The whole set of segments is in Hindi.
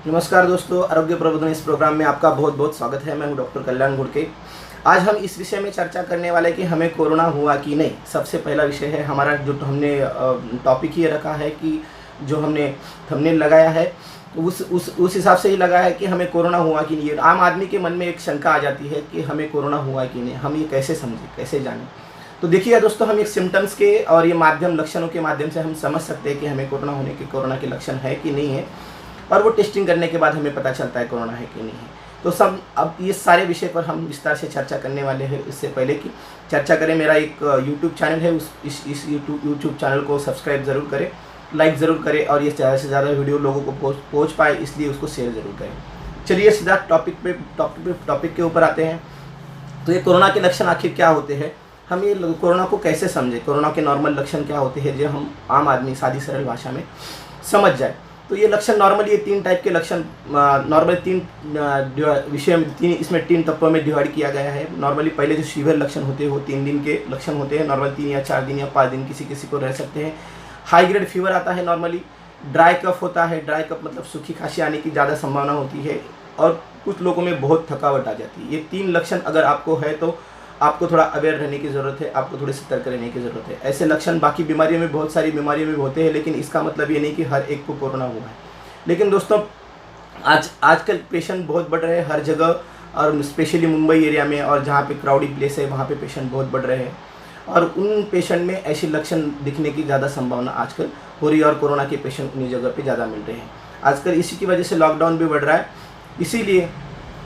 नमस्कार दोस्तों, आरोग्य प्रबोधन इस प्रोग्राम में आपका बहुत बहुत स्वागत है। मैं हूं डॉक्टर कल्याण घुड़के। आज हम इस विषय में चर्चा करने वाले कि हमें कोरोना हुआ कि नहीं। सबसे पहला विषय है हमारा, जो हमने टॉपिक ये रखा है कि जो हमने थंबनेल लगाया है उस हिसाब से ही लगाया है कि हमें कोरोना हुआ कि नहीं। आम आदमी के मन में एक शंका आ जाती है कि हमें कोरोना हुआ कि नहीं, हम ये कैसे समझें, कैसे जानें। तो देखिए दोस्तों, हम एक सिम्टम्स के और ये माध्यम लक्षणों के माध्यम से हम समझ सकते हैं कि हमें कोरोना के लक्षण है कि नहीं है, और वो टेस्टिंग करने के बाद हमें पता चलता है कोरोना है कि नहीं है। तो सब अब ये सारे विषय पर हम विस्तार से चर्चा करने वाले हैं। इससे पहले कि चर्चा करें, मेरा एक यूट्यूब चैनल है, इस यूट्यूब चैनल को सब्सक्राइब ज़रूर करें, लाइक ज़रूर करें, और ये ज़्यादा से ज़्यादा वीडियो लोगों को पहुँच पाए, इसलिए उसको शेयर ज़रूर करें। चलिए सीधा टॉपिक के ऊपर आते हैं। तो ये कोरोना के लक्षण आखिर क्या होते हैं, हम ये कोरोना को कैसे समझें, कोरोना के नॉर्मल लक्षण क्या होते हैं, जो हम आम आदमी सादी सरल भाषा में समझ जाए। तो ये लक्षण नॉर्मली ये 3 टाइप के लक्षण, नॉर्मल 3 विषय में, इसमें 3 तत्वों में डिवाइड किया गया है। नॉर्मली पहले जो सीवियर लक्षण होते हैं वो 3 दिन के लक्षण होते हैं। नॉर्मल 3 या 4 दिन या 5 दिन किसी को रह सकते हैं। हाई ग्रेड फीवर आता है नॉर्मली। ड्राई कफ होता है, ड्राई कफ मतलब सूखी खांसी आने की ज़्यादा संभावना होती है, और कुछ लोगों में बहुत थकावट आ जाती है। ये 3 लक्षण अगर आपको है तो आपको थोड़ा अवेयर रहने की ज़रूरत है, आपको थोड़ी सतर्क रहने की ज़रूरत है। ऐसे लक्षण बाकी बीमारियों में, बहुत सारी बीमारियों में होते हैं, लेकिन इसका मतलब ये नहीं कि हर एक को कोरोना हुआ है। लेकिन दोस्तों, आजकल पेशेंट बहुत बढ़ रहे हैं हर जगह, और स्पेशली मुंबई एरिया में, और जहाँ पे क्राउडी प्लेस है वहाँ पे पेशेंट बहुत बढ़ रहे हैं, और उन पेशेंट में ऐसे लक्षण दिखने की ज़्यादा संभावना आजकल हो रही है, और कोरोना के पेशेंट उन्हीं जगह पे ज़्यादा मिल रहे हैं आजकल। इसी की वजह से लॉकडाउन भी बढ़ रहा है। इसीलिए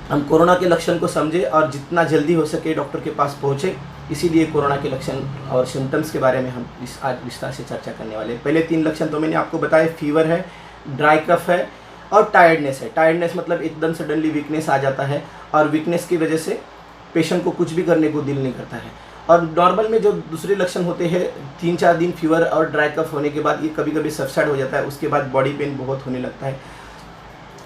हम कोरोना के लक्षण को समझें और जितना जल्दी हो सके डॉक्टर के पास पहुँचे। इसीलिए कोरोना के लक्षण और सिम्टम्स के बारे में हम आज विस्तार से चर्चा करने वाले हैं। पहले 3 लक्षण तो मैंने आपको बताया, फीवर है, ड्राई कफ है, और टायर्डनेस है। टायर्डनेस मतलब एकदम सडनली वीकनेस आ जाता है, और वीकनेस की वजह से पेशेंट को कुछ भी करने को दिल नहीं करता है। और नॉर्मल में जो दूसरे लक्षण होते हैं, 3-4 दिन फीवर और ड्राई कफ होने के बाद ये कभी कभी सबसाइड हो जाता है। उसके बाद बॉडी पेन बहुत होने लगता है,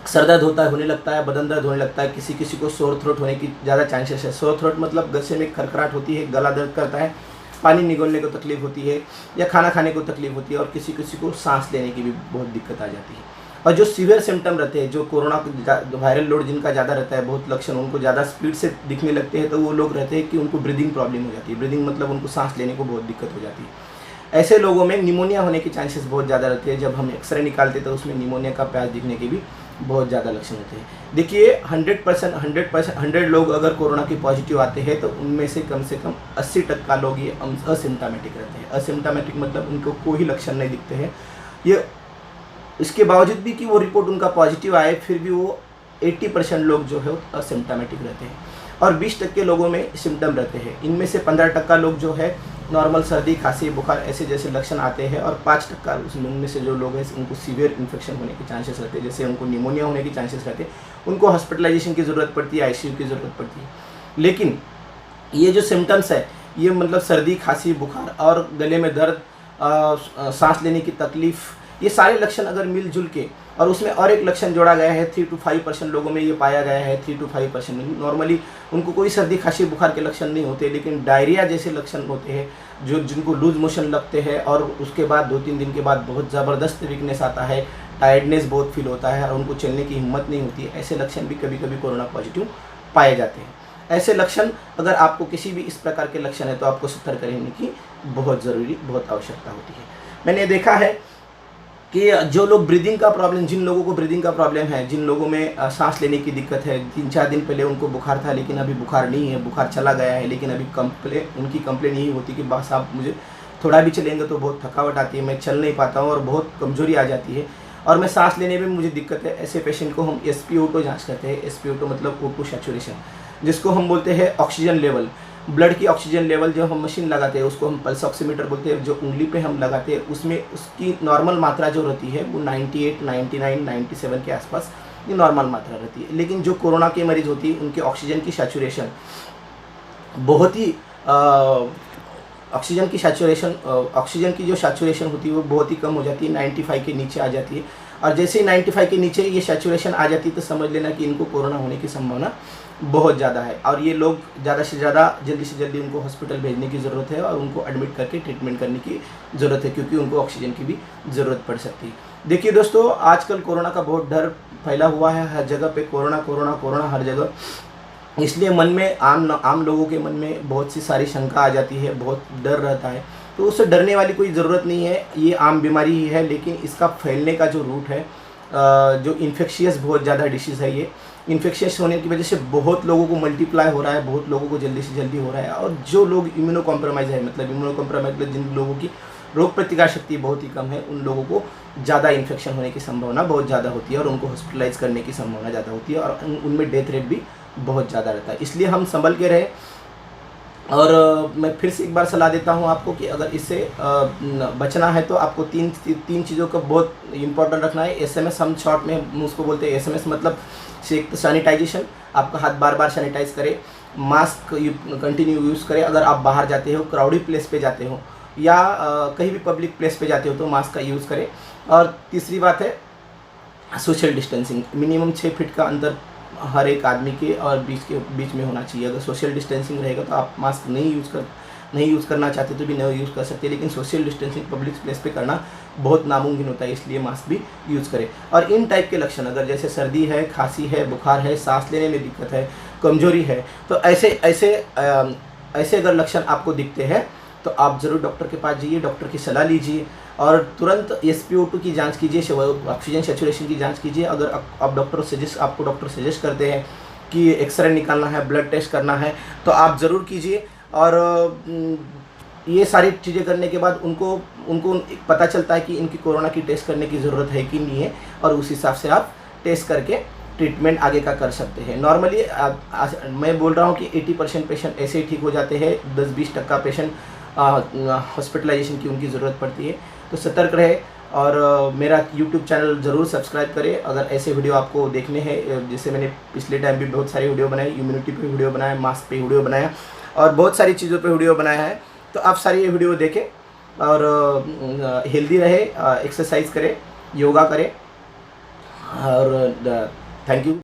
सर दर्द होने लगता है, बदन दर्द होने लगता है। किसी को सोर थ्रोट होने की ज़्यादा चांसेस है। सोर थ्रोट मतलब गले में खरखराहट होती है, गला दर्द करता है, पानी निगलने को तकलीफ होती है, या खाना खाने को तकलीफ होती है, और किसी को सांस लेने की भी बहुत दिक्कत आ जाती है। और जो सीवियर सिम्टम रहते हैं, जो कोरोना वायरल लोड जिनका ज़्यादा रहता है, बहुत लक्षण उनको ज़्यादा स्पीड से दिखने लगते हैं, तो वो लोग रहते हैं कि उनको ब्रीदिंग प्रॉब्लम हो जाती है। ब्रीदिंग मतलब उनको सांस लेने को बहुत दिक्कत हो जाती है। ऐसे लोगों में निमोनिया होने के चांसेस बहुत ज़्यादा रहते हैं। जब हम एक्सरे निकालते हैं तो उसमें निमोनिया का प्याज दिखने के भी बहुत ज़्यादा लक्षण होते हैं। देखिए 100 लोग अगर कोरोना के पॉजिटिव आते हैं तो उनमें से कम 80% लोग ये असिम्प्टोमेटिक रहते हैं। असिम्प्टोमेटिक मतलब उनको कोई लक्षण नहीं दिखते हैं। ये इसके बावजूद भी कि वो रिपोर्ट उनका पॉजिटिव आए, फिर भी वो 80% लोग जो है असिम्प्टोमेटिक रहते हैं, और 20% लोगों में सिम्टम रहते हैं। इनमें से 15% लोग जो है नॉर्मल सर्दी, खांसी, बुखार ऐसे जैसे लक्षण आते हैं, और 5% उनमें से जो लोग हैं उनको सीवियर इन्फेक्शन होने के चांसेस रहते हैं, जैसे उनको निमोनिया होने के चांसेस रहते हैं, उनको हॉस्पिटलाइजेशन की ज़रूरत पड़ती है, आईसीयू की ज़रूरत पड़ती है। लेकिन ये जो सिम्टम्स है, ये मतलब सर्दी, खांसी, बुखार और गले में दर्द, सांस लेने की तकलीफ़, ये सारे लक्षण अगर मिलजुल के, और उसमें और एक लक्षण जोड़ा गया है, 3 to 5% लोगों में ये पाया गया है। 3 to 5% नॉर्मली उनको कोई सर्दी, खांसी, बुखार के लक्षण नहीं होते, लेकिन डायरिया जैसे लक्षण होते हैं, जिनको लूज मोशन लगते हैं, और उसके बाद 2-3 दिन के बाद बहुत ज़बरदस्त वीकनेस आता है, टायर्डनेस बहुत फील होता है, और उनको चलने की हिम्मत नहीं होती है। ऐसे लक्षण भी कभी कभी कोरोना पॉजिटिव पाए जाते हैं। ऐसे लक्षण, अगर आपको किसी भी इस प्रकार के लक्षण है तो आपको सतर्क रहने की बहुत ज़रूरी, बहुत आवश्यकता होती है। मैंने देखा है कि जो लोग ब्रीदिंग का प्रॉब्लम, जिन लोगों को ब्रीदिंग का प्रॉब्लम है, जिन लोगों में सांस लेने की दिक्कत है, 3-4 दिन पहले उनको बुखार था लेकिन अभी बुखार नहीं है, बुखार चला गया है, लेकिन अभी उनकी कंप्लेन यही होती कि बस आप मुझे थोड़ा भी चलेंगे तो बहुत थकावट आती है, मैं चल नहीं पाता हूँ, और बहुत कमजोरी आ जाती है, और मैं सांस लेने में मुझे दिक्कत है। ऐसे पेशेंट को हम SpO2 जाँच करते हैं। SpO2 मतलब O2 सैचुरेशन, जिसको हम बोलते हैं ऑक्सीजन लेवल। ब्लड की ऑक्सीजन लेवल जो हम मशीन लगाते हैं उसको हम पल्स ऑक्सीमीटर बोलते हैं। जो उंगली पे हम लगाते हैं उसमें उसकी नॉर्मल मात्रा जो रहती है वो 98, 99, 97 के आसपास ये नॉर्मल मात्रा रहती है। लेकिन जो कोरोना के मरीज होती है उनके ऑक्सीजन की सैचुरेशन बहुत ही ऑक्सीजन की जो सैचुरेशन होती है वो बहुत ही कम हो जाती है, 95 के नीचे आ जाती है। और जैसे ही 95 के नीचे ये सैचुरेशन आ जाती है तो समझ लेना कि इनको कोरोना होने की संभावना बहुत ज़्यादा है, और ये लोग ज़्यादा से ज़्यादा जल्दी से जल्दी उनको हॉस्पिटल भेजने की ज़रूरत है, और उनको एडमिट करके ट्रीटमेंट करने की ज़रूरत है, क्योंकि उनको ऑक्सीजन की भी ज़रूरत पड़ सकती है। देखिए दोस्तों, आजकल कोरोना का बहुत डर फैला हुआ है हर जगह पे, कोरोना कोरोना कोरोना हर जगह। इसलिए मन में आम लोगों के मन में बहुत सी सारी शंका आ जाती है, बहुत डर रहता है। तो उससे डरने वाली कोई ज़रूरत नहीं है, ये आम बीमारी ही है। लेकिन इसका फैलने का जो रूट है, जो इन्फेक्शियस बहुत ज़्यादा डिसीज़ है, ये इन्फेक्शियस होने की वजह से बहुत लोगों को मल्टीप्लाई हो रहा है, बहुत लोगों को जल्दी से जल्दी हो रहा है। और जो लोग इम्यूनो कॉम्प्रोमाइज़ है, मतलब इम्यूनो कॉम्प्रोमाइज़ मतलब जिन लोगों की रोग प्रतिकार शक्ति बहुत ही कम है, उन लोगों को ज़्यादा इन्फेक्शन होने की संभावना बहुत ज़्यादा होती है और उनको हॉस्पिटलाइज करने की संभावना ज़्यादा होती है और उनमें डेथ रेट भी बहुत ज़्यादा रहता है। इसलिए हम संभल के रहे। और मैं फिर से एक बार सलाह देता हूँ आपको कि अगर इससे बचना है तो आपको तीन चीज़ों का बहुत इंपॉर्टेंट रखना है। SMS हम शॉर्ट में उसको बोलते हैं। SMS मतलब सैनिटाइजेशन, आपका हाथ बार बार सैनिटाइज करें, मास्क कंटिन्यू यूज़ करें। अगर आप बाहर जाते हो, क्राउडेड प्लेस पे जाते हो या कहीं भी पब्लिक प्लेस पे जाते हो तो मास्क का यूज़ करें। और तीसरी बात है सोशल डिस्टेंसिंग, मिनिमम 6 फीट का अंतर हर एक आदमी के और बीच में होना चाहिए। अगर सोशल डिस्टेंसिंग रहेगा तो आप मास्क नहीं यूज़ करना चाहते तो भी नहीं यूज़ कर सकते, लेकिन सोशल डिस्टेंसिंग पब्लिक प्लेस पे करना बहुत नामुमकिन होता है, इसलिए मास्क भी यूज़ करें। और इन टाइप के लक्षण अगर जैसे सर्दी है, खांसी है, बुखार है, सांस लेने में दिक्कत है, कमजोरी है, तो ऐसे अगर लक्षण आपको दिखते हैं तो आप ज़रूर डॉक्टर के पास जाइए, डॉक्टर की सलाह लीजिए और तुरंत SpO2 की जांच कीजिए, ऑक्सीजन सैचुरेशन की जांच कीजिए। अगर आप आपको डॉक्टर सजेस्ट करते हैं कि एक्सरे निकालना है, ब्लड टेस्ट करना है, तो आप ज़रूर कीजिए। और ये सारी चीज़ें करने के बाद उनको पता चलता है कि इनकी कोरोना की टेस्ट करने की ज़रूरत है कि नहीं है, और उस हिसाब से आप टेस्ट करके ट्रीटमेंट आगे का कर सकते हैं। नॉर्मली मैं बोल रहा हूँ कि 80% पेशेंट ऐसे ही ठीक हो जाते हैं, 10-20% पेशेंट हॉस्पिटलाइजेशन की उनकी ज़रूरत पड़ती है। तो सतर्क रहे और मेरा YouTube चैनल ज़रूर सब्सक्राइब करें। अगर ऐसे वीडियो आपको देखने हैं, जैसे मैंने पिछले टाइम भी बहुत सारे वीडियो बनाए, इम्यूनिटी पे वीडियो बनाया, मास्क पे वीडियो बनाया और बहुत सारी चीज़ों पे वीडियो बनाया है, तो आप सारी ये वीडियो देखें और हेल्दी रहे, एक्सरसाइज करें, योगा करें। और थैंक यू।